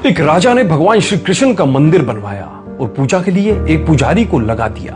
एक राजा ने भगवान श्री कृष्ण का मंदिर बनवाया और पूजा के लिए एक पुजारी को लगा दिया।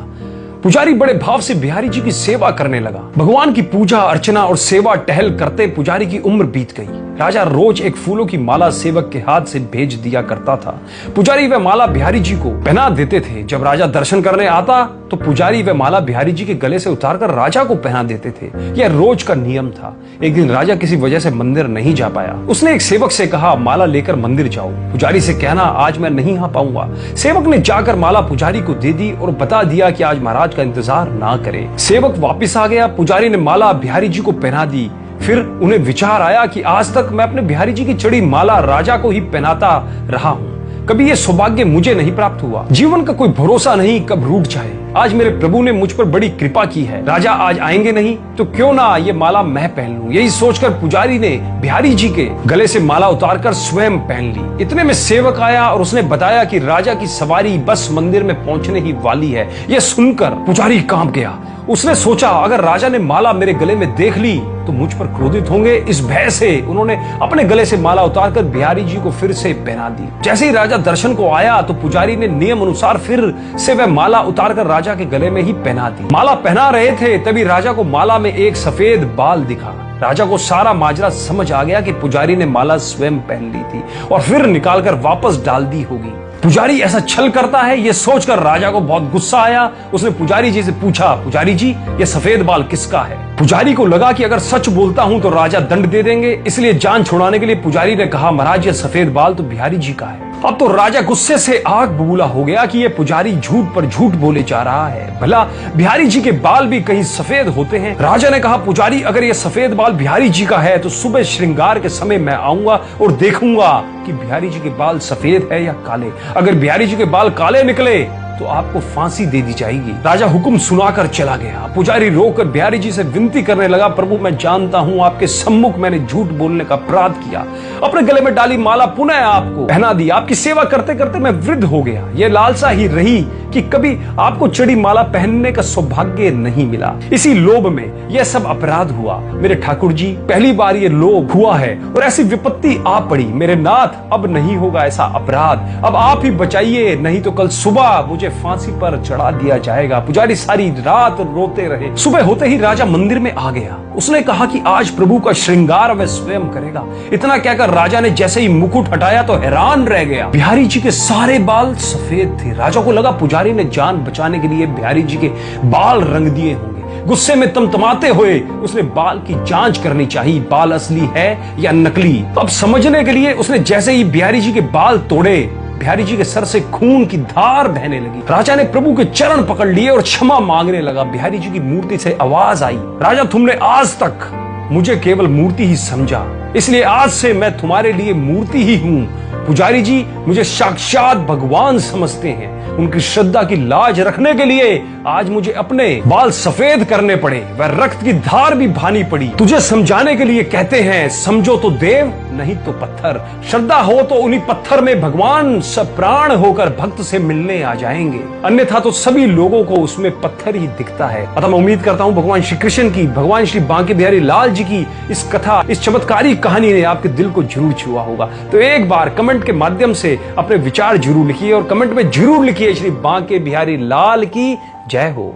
पुजारी बड़े भाव से बिहारी जी की सेवा करने लगा। भगवान की पूजा अर्चना और सेवा टहल करते पुजारी की उम्र बीत गई। राजा रोज एक फूलों की माला सेवक के हाथ से भेज दिया करता था। पुजारी वह माला बिहारी जी को पहना देते थे। जब राजा दर्शन करने आता तो पुजारी वह माला बिहारी जी के गले से उतारकर राजा को पहना देते थे। यह रोज का नियम था। एक दिन राजा किसी वजह से मंदिर नहीं जा पाया। उसने एक सेवक से कहा, माला लेकर मंदिर जाओ। पुजारी से कहना, आज मैं नहीं आ पाऊंगा। सेवक ने जाकर माला पुजारी को दे दी और बता दिया कि आज महाराज का इंतजार ना करे। सेवक वापिस आ गया। पुजारी ने माला बिहारी जी को पहना दी। फिर उन्हें विचार आया कि आज तक मैं अपने बिहारी जी की चढ़ी माला राजा को ही पहनाता रहा हूं। कभी यह सौभाग्य मुझे नहीं प्राप्त हुआ। जीवन का कोई भरोसा नहीं कब रूठ जाए। आज मेरे प्रभु ने मुझ पर बड़ी कृपा की है। राजा आज आएंगे नहीं तो क्यों ना ये माला मैं पहन लूं। यही सोचकर पुजारी ने बिहारी जी के गले से माला उतारकर स्वयं पहन ली। इतने में सेवक आया और उसने बताया कि राजा की सवारी बस मंदिर में पहुंचने ही वाली है। यह सुनकर पुजारी कांप गया। उसने सोचा, अगर राजा ने माला मेरे गले में देख ली तो मुझ पर क्रोधित होंगे। इस भय से उन्होंने अपने गले से माला उतारकर बिहारी जी को फिर से पहना दी। जैसे ही राजा दर्शन को आया तो पुजारी ने नियम अनुसार फिर से वह माला उतारकर राजा के गले में ही पहना दी। माला पहना रहे थे तभी राजा को माला में एक सफेद बाल दिखा। राजा को सारा माजरा समझ आ गया कि पुजारी ने माला स्वयं पहन ली थी और फिर निकालकर वापस डाल दी होगी। पुजारी ऐसा छल करता है यह सोचकर राजा को बहुत गुस्सा आया। उसने पुजारी जी से पूछा, पुजारी जी ये सफेद बाल किसका है? पुजारी को लगा कि अगर सच बोलता हूं तो राजा दंड दे देंगे, इसलिए जान छुड़ाने के लिए पुजारी ने कहा, महाराज ये सफेद बाल तो बिहारी जी का है। अब तो राजा गुस्से से आग बबूला हो गया कि यह पुजारी झूठ पर झूठ बोले जा रहा है। भला बिहारी जी के बाल भी कहीं सफेद होते हैं? राजा ने कहा, पुजारी अगर यह सफेद बाल बिहारी जी का है तो सुबह श्रृंगार के समय मैं आऊंगा और देखूंगा कि बिहारी जी के बाल सफेद है या काले। अगर बिहारी जी के बाल काले निकले तो आपको फांसी दे दी जाएगी। राजा हुक्म सुनाकर चला गया। पुजारी रोकर बिहारी जी से विनती करने लगा, प्रभु मैं जानता हूं आपके सम्मुख मैंने झूठ बोलने का अपराध किया। अपने गले में डाली माला पुनः आपको पहना दी। आपकी सेवा करते करते मैं वृद्ध हो गया। यह लालसा ही रही कि कभी आपको चढ़ी माला पहनने का सौभाग्य नहीं मिला। इसी लोभ में यह सब अपराध हुआ। मेरे ठाकुर जी पहली बार ये लोभ हुआ है और ऐसी विपत्ति आ पड़ी। मेरे नाथ अब नहीं होगा ऐसा अपराध। अब आप ही बचाइए, नहीं तो कल सुबह मुझे फांसी पर चढ़ा दिया जाएगा। पुजारी सारी रात रोते रहे। सुबह होते ही राजा मंदिर में आ गया। उसने कहा कि आज प्रभु का श्रृंगार वह स्वयं करेगा। इतना कहकर राजा ने जैसे ही मुकुट हटाया तो हैरान रह गया। बिहारी जी के सारे बाल सफेद थे। राजा को लगा पुजारी ने जान बचाने के लिए बिहारी जी के बाल रंग दिए होंगे। गुस्से में तमतमाते हुए उसने बाल की जांच करनी चाहिए, बाल असली है या नकली। अब समझने के लिए उसने जैसे ही बिहारी जी के बाल तोड़े, बिहारी जी के सर से खून की धार बहने लगी। राजा ने प्रभु के चरण पकड़ लिए और क्षमा मांगने लगा। बिहारी जी की मूर्ति से आवाज आई, राजा तुमने आज तक मुझे केवल मूर्ति ही समझा, इसलिए आज से मैं तुम्हारे लिए मूर्ति ही हूं। पुजारी जी मुझे साक्षात भगवान समझते हैं। उनकी श्रद्धा की लाज रखने के लिए आज मुझे अपने बाल सफेद करने पड़े, वह रक्त की धार भी भानी पड़ी। तुझे समझाने के लिए कहते हैं, समझो तो देव नहीं तो पत्थर। श्रद्धा हो तो उन्हीं पत्थर में भगवान सप्राण होकर भक्त से मिलने आ जाएंगे, अन्यथा तो सभी लोगों को उसमें पत्थर ही दिखता है। अतः मैं उम्मीद करता हूं भगवान श्री कृष्ण की, भगवान श्री बांके बिहारी लाल जी की इस कथा, इस चमत्कारी कहानी ने आपके दिल को जरूर छुआ होगा। तो एक बार कमेंट के माध्यम से अपने विचार जरूर लिखिए और कमेंट में जरूर लिखिए, श्री बांके बिहारी लाल की जय हो।